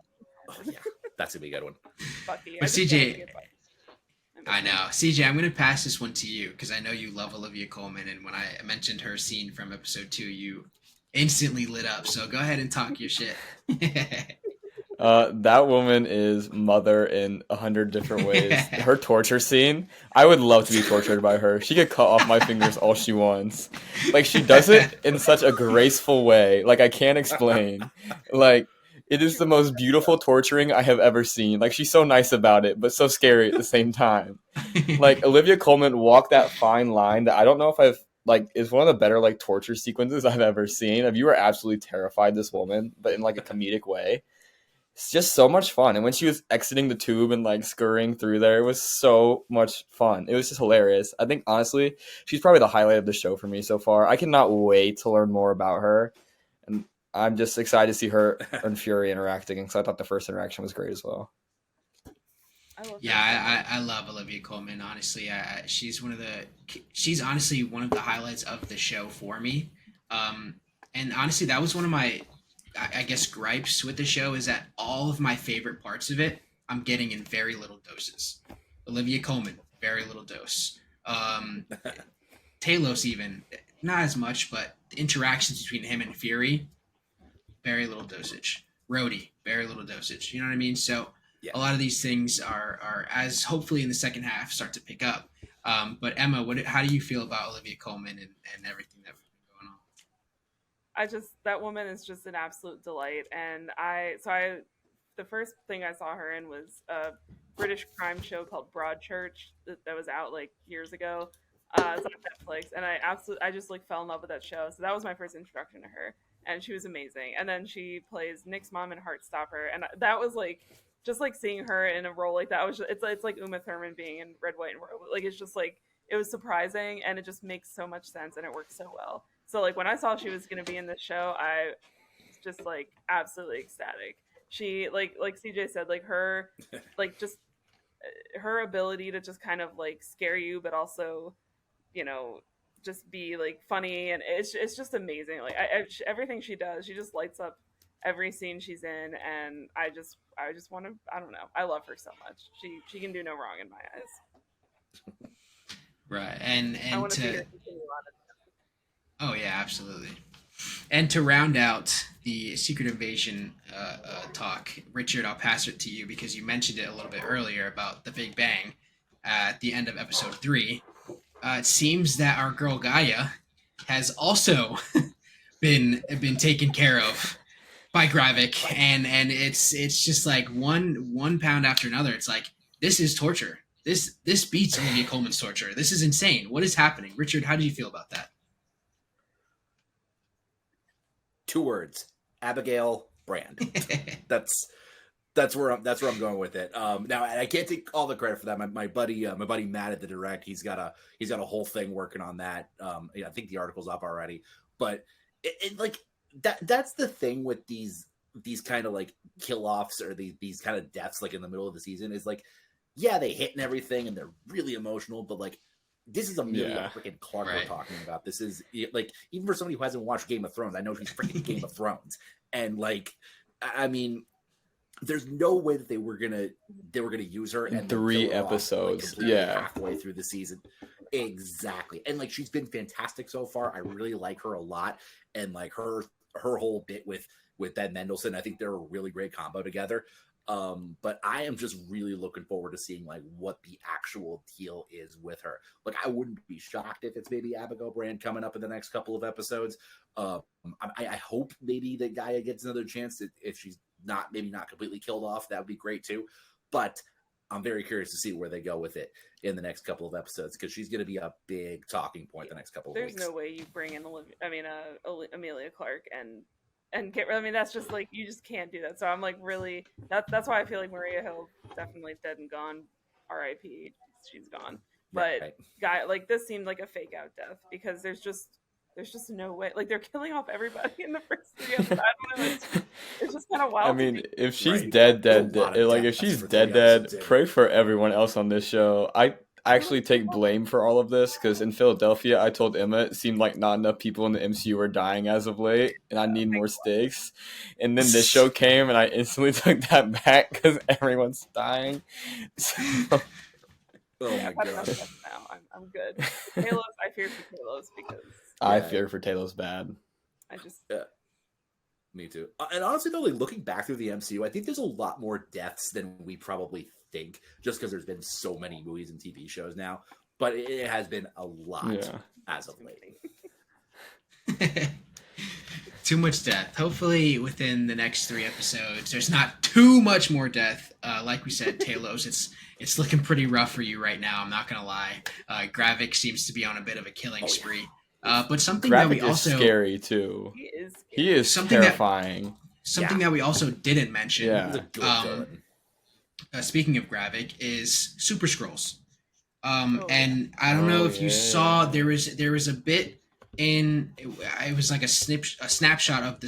Oh, yeah, that's gonna be a good one. Bucky. But CJ, I know. CJ, I'm gonna pass this one to you because I know you love Olivia Colman, and when I mentioned her scene from episode 2, you instantly lit up. So go ahead and talk your shit. That woman is mother in 100 different ways. Her torture scene, I would love to be tortured by her. She could cut off my fingers all she wants. Like, she does it in such a graceful way. Like, I can't explain. Like, it is the most beautiful torturing I have ever seen. Like, she's so nice about it, but so scary at the same time. Like, Olivia Colman walked that fine line that I don't know if I've like is one of the better like torture sequences I've ever seen. If you were absolutely terrified this woman, but in like a comedic way. It's just so much fun. And when she was exiting the tube and like scurrying through there, it was so much fun. It was just hilarious. I think honestly, she's probably the highlight of the show for me so far. I cannot wait to learn more about her. And I'm just excited to see her and Fury interacting because I thought the first interaction was great as well. I love Olivia Colman. Honestly, she's honestly one of the highlights of the show for me. And honestly, that was one of my, I guess, gripes with the show is that all of my favorite parts of it, I'm getting in very little doses. Olivia Colman, very little dose. Talos even, not as much, but the interactions between him and Fury, very little dosage. Rhodey, very little dosage. You know what I mean? So a lot of these things are as hopefully in the second half start to pick up. But Emma, how do you feel about Olivia Colman and everything that that woman is just an absolute delight. And the first thing I saw her in was a British crime show called Broadchurch that was out like years ago. It's on Netflix, and I just like fell in love with that show. So that was my first introduction to her, and she was amazing. And then she plays Nick's mom in Heartstopper, and that was like just like seeing her in a role like that it's like Uma Thurman being in Red, White, and Royal. Like it's just like it was surprising, and it just makes so much sense, and it works so well. So like when I saw she was going to be in this show, I was just like absolutely ecstatic. She like CJ said, like her like just her ability to just kind of like scare you, but also, you know, just be like funny, and it's just amazing. Like everything she does, she just lights up every scene she's in, and I just want to, I don't know, I love her so much. She can do no wrong in my eyes. Right, and I want to see her continue on it. Oh yeah, absolutely. And to round out the Secret Invasion talk, Richard, I'll pass it to you because you mentioned it a little bit earlier about the Big Bang at the end of episode 3. It seems that our girl Gaia has also been taken care of by Gravik, and it's just like one pound after another. It's like this is torture. This beats Olivia Colman's torture. This is insane. What is happening, Richard? How did you feel about that? 2 words: Abigail Brand. That's where I'm going with it. Now I can't take all the credit for that. My buddy Matt at the Direct, he's got a whole thing working on that. I think the article's up already. But it like that's the thing with these kind of like kill offs or these kind of deaths like in the middle of the season is like, yeah, they hit and everything and they're really emotional, but like this is Amelia freaking Clark we're talking about. This is like, even for somebody who hasn't watched Game of Thrones, I know she's freaking Game of Thrones. And like, I mean, there's no way that they were gonna use her in 3 episodes. Off, like, halfway through the season. Exactly. And like, she's been fantastic so far. I really like her a lot. And like her whole bit with Ben Mendelsohn, I think they're a really great combo together. But I am just really looking forward to seeing like what the actual deal is with her. Like, I wouldn't be shocked if it's maybe Abigail Brand coming up in the next couple of episodes. I hope maybe that Gaia gets another chance if she's not completely killed off. That would be great too. But I'm very curious to see where they go with it in the next couple of episodes, because she's going to be a big talking point the next couple of weeks. There's no way you bring in Amelia Clark and get. I mean, that's just like, you just can't do that. So I'm like, really, that's why I feel like Maria Hill definitely dead and gone. R.I.P. She's gone. But right. Guy, like, this seemed like a fake out death, because there's just no way. Like, they're killing off everybody in the first 3 episodes. I don't know. It's just kind of wild. I mean, if she's dead, like if she's dead, pray for everyone else on this show. I actually take blame for all of this, because in Philadelphia, I told Emma it seemed like not enough people in the MCU were dying as of late, and I need more stakes. And then this show came, and I instantly took that back because everyone's dying. So... Oh my god! Now I'm good. Talos, I fear for Talos because I fear for Talos bad. Me too. And honestly, though, like, looking back through the MCU, I think there's a lot more deaths than we probably think, just because there's been so many movies and TV shows now. But it has been a lot as of late. Too much death. Hopefully, within the next 3 episodes, there's not too much more death. Like we said, Talos, it's looking pretty rough for you right now. I'm not gonna lie. Gravik seems to be on a bit of a killing spree. But something that we Graphic is also scary too. He is Something terrifying. that we also didn't mention. Yeah. He's a good villain. Speaking of Gravik, is Super Scrolls. Oh, And I don't know if you saw yeah. there was a bit in it was like a snapshot of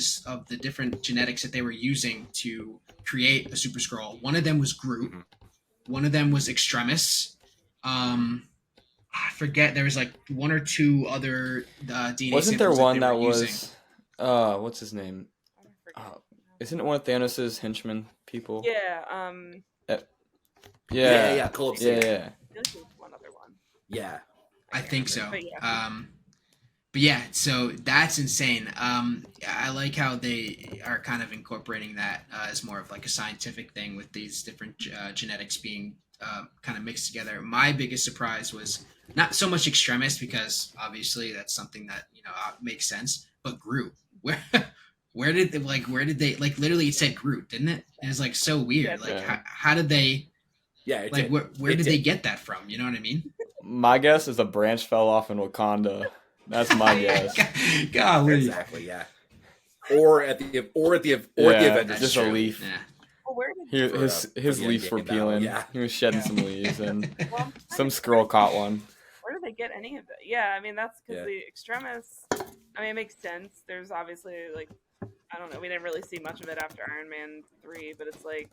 the different genetics that they were using to create a Super Scroll. One of them was Groot. One of them was Extremis. I forget, there was like one or two other DNA Wasn't there samples that one they that were using. was what's his name? I forget. Isn't it one of Thanos' henchmen people? Yeah. Yeah. Collapse. Yeah. There's one other one. Yeah. I think so. But yeah. But yeah, so that's insane. I like how they are kind of incorporating that as more of like a scientific thing with these different genetics being kind of mixed together. My biggest surprise was not so much Extremis, because obviously that's something that makes sense, but Groot. Where did they literally it said Groot, didn't it? It was like so weird. Yeah. How did they? Yeah. It Like did. where did they get that from? You know what I mean? My guess is a branch fell off in Wakanda. That's my guess. Golly. Exactly. Yeah. Or at the Avengers. just show. a leaf. Yeah. Well, where did His the leaves were Endgame battle, peeling. yeah. He was shedding some leaves, and well, I'm some kinda squirrel caught one. where do they get any of it? Yeah, I mean that's because Yeah. the Extremis. I mean, it makes sense. There's obviously like, I don't know. We didn't really see much of it after Iron Man 3, but it's like,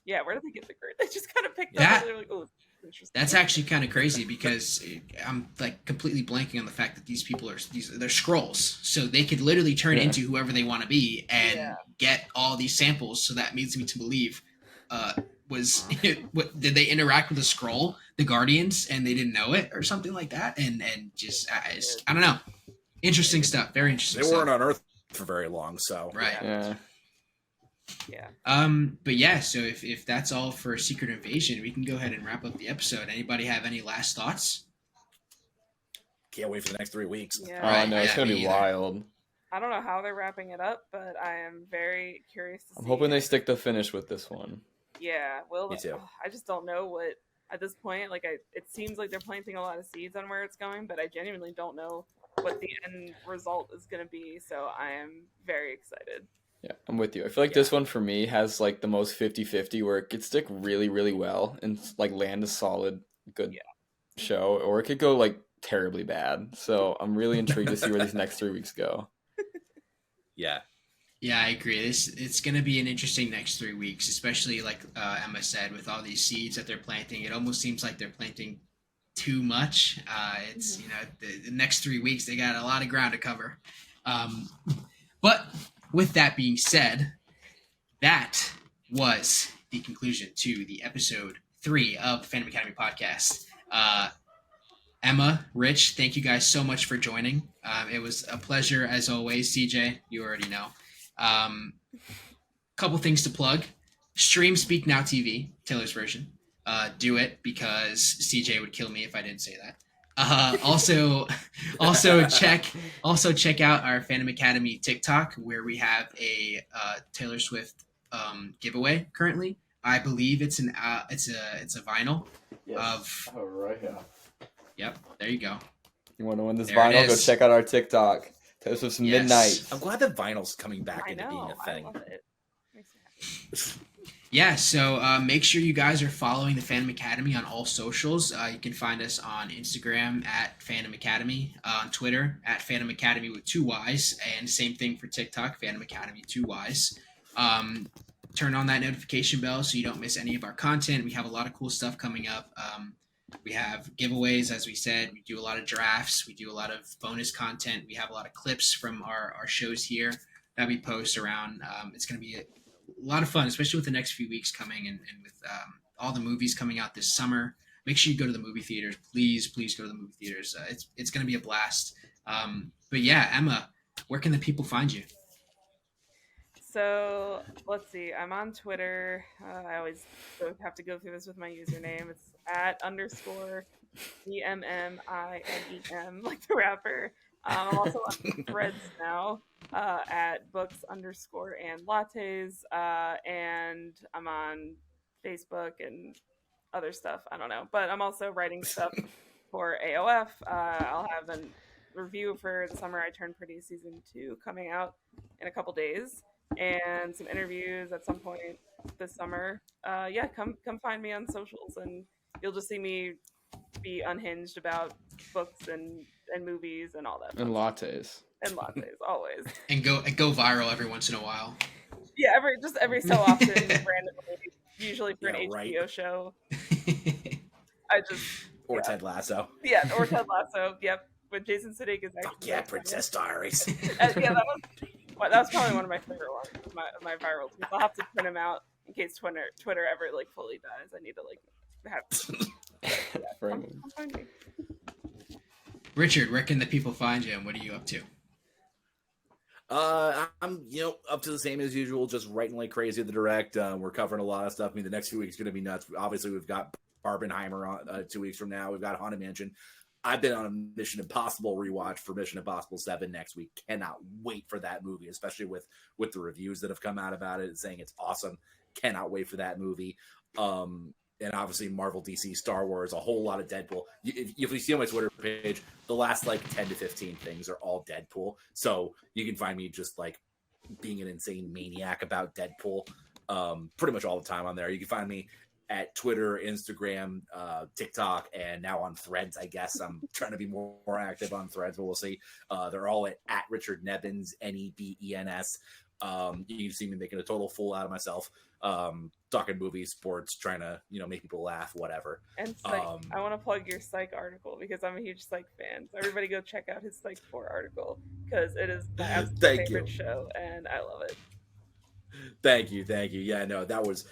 yeah, where did they get the Groot? They just kind of picked That- up. And they're like, oh, interesting. That's actually kind of crazy, because I'm like completely blanking on the fact that these people they're scrolls, so they could literally turn Yeah. into whoever they want to be and Yeah. get all these samples. So that leads me to believe, what did they interact with the scroll, the Guardians, and they didn't know it or something like that, and just I don't know. Interesting stuff. Very interesting. They stuff. weren't on Earth for very long, so Right. Yeah. Yeah. But yeah, so if that's all for Secret Invasion, we can go ahead and wrap up the episode. Anybody have any last thoughts? can't wait for the next 3 weeks. Yeah. Oh, I know. It's Yeah, going to me be either. wild. I don't know how they're wrapping it up, but I am very curious to see. I'm hoping they stick to finish with this one. Yeah, well, Me too. I just don't know what at this point. Like, it seems like they're planting a lot of seeds on where it's going, but I genuinely don't know what the end result is going to be. So I am very excited. Yeah, I'm with you. I feel like this one for me has like the most 50-50 where it could stick really, really well and like land a solid, good show, or it could go like terribly bad. So I'm really intrigued to see where these next 3 weeks go. Yeah. Yeah, I agree. It's going to be an interesting next 3 weeks, especially like Emma said, with all these seeds that they're planting. It almost seems like they're planting too much. It's the next 3 weeks they got a lot of ground to cover. But with that being said, that was the conclusion to the episode 3 of the Fandom Academy Podcast. Emma, Rich, thank you guys so much for joining. It was a pleasure as always. CJ, you already know. Couple things to plug. Stream Speak Now TV, Taylor's version. Do it, because CJ would kill me if I didn't say that. Also check out our Fandom Academy TikTok, where we have a Taylor Swift giveaway currently. I believe it's a vinyl of. Oh, right here. Yep, there you go. You want to win this There it vinyl? Go is. check out our TikTok. Taylor Swift's Yes. Midnight. I'm glad that vinyl's coming back I into know. being a I thing. love it. Makes me happy. Yeah, so make sure you guys are following the Fandom Academy on all socials. You can find us on Instagram at Fandom Academy, on Twitter at Fandom Academy with 2 Ys, and same thing for TikTok, Fandom Academy 2 Ys. Turn on that notification bell so you don't miss any of our content. We have a lot of cool stuff coming up. We have giveaways, as we said. We do a lot of drafts. We do a lot of bonus content. We have a lot of clips from our shows here that we post around. It's going to be a lot of fun, especially with the next few weeks coming, and with all the movies coming out this summer. Make sure you go to the movie theaters. Please go to the movie theaters. It's going to be a blast. But yeah, Emma, where can the people find you? So let's see. I'm on Twitter. I always have to go through this with my username. It's @_EMMINEM, like the rapper. I'm also on Threads now at books_and_lattes, and I'm on Facebook and other stuff. I don't know, but I'm also writing stuff for AOF. I'll have review for The Summer I Turned Pretty season 2 coming out in a couple days, and some interviews at some point this summer. Yeah, come find me on socials, and you'll just see me be unhinged about books and movies and all that. And lattes. And lattes, always. And go viral every once in a while. Yeah, every so often, randomly, usually for an HBO show. Or Ted Lasso. Yeah, or Ted Lasso. Yep, with Jason Sudeikis. Fuck yeah, Princess Diaries. Yeah, that was probably one of my favorite ones. My viral tweets. I'll have to print them out in case Twitter ever like fully dies. I need to like have. Come find me. Richard, where can the people find you, and what are you up to? I'm up to the same as usual, just writing like crazy at the direct. We're covering a lot of stuff. I mean, the next few weeks are going to be nuts. Obviously, we've got Barbenheimer on 2 weeks from now. We've got Haunted Mansion. I've been on a Mission Impossible rewatch for Mission Impossible 7 next week. Cannot wait for that movie, especially with the reviews that have come out about it, saying it's awesome. Cannot wait for that movie. And obviously Marvel, DC, Star Wars, a whole lot of Deadpool. If you see on my Twitter page, the last like 10 to 15 things are all Deadpool. So you can find me just like being an insane maniac about Deadpool pretty much all the time on there. You can find me at Twitter, Instagram, TikTok, and now on Threads, I guess. I'm trying to be more active on Threads, but we'll see. They're all at Richard Nebens, Nebens. You can see me making a total fool out of myself, talking movies, sports, trying to make people laugh, whatever. And Psych, I want to plug your Psych article because I'm a huge Psych fan. So everybody go check out his Psych 4 article because it is my absolute favorite show, and I love it. Thank you. Yeah, no, that was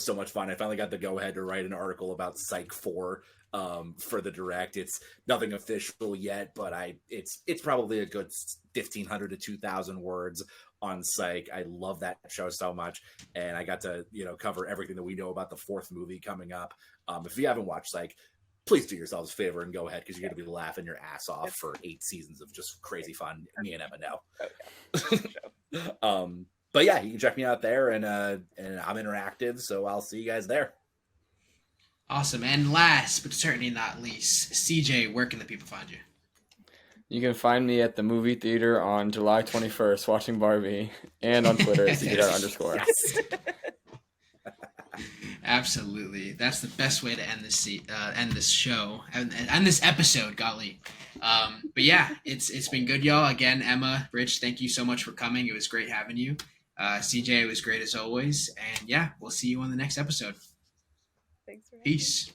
so much fun. I finally got the go ahead to write an article about Psych 4 for the direct. It's nothing official yet, but it's probably a good 1,500 to 2,000 words on Psych. I love that show so much, and I got to cover everything that we know about the 4th movie coming up. If you haven't watched Psych, please do yourselves a favor and go ahead, because you're going to be laughing your ass off for 8 seasons of just crazy fun. Me and Emma know. But yeah, you can check me out there, and I'm interactive, so I'll see you guys there. Awesome. And last but certainly not least, CJ, where can the people find you? You can find me at the movie theater on July 21st watching Barbie, and on Twitter at CJ_. Yes. Absolutely. That's the best way to end this show and this episode, golly. But yeah, it's been good, y'all. Again, Emma, Rich, thank you so much for coming. It was great having you. CJ, it was great as always. And yeah, we'll see you on the next episode. Thanks for having me. Peace.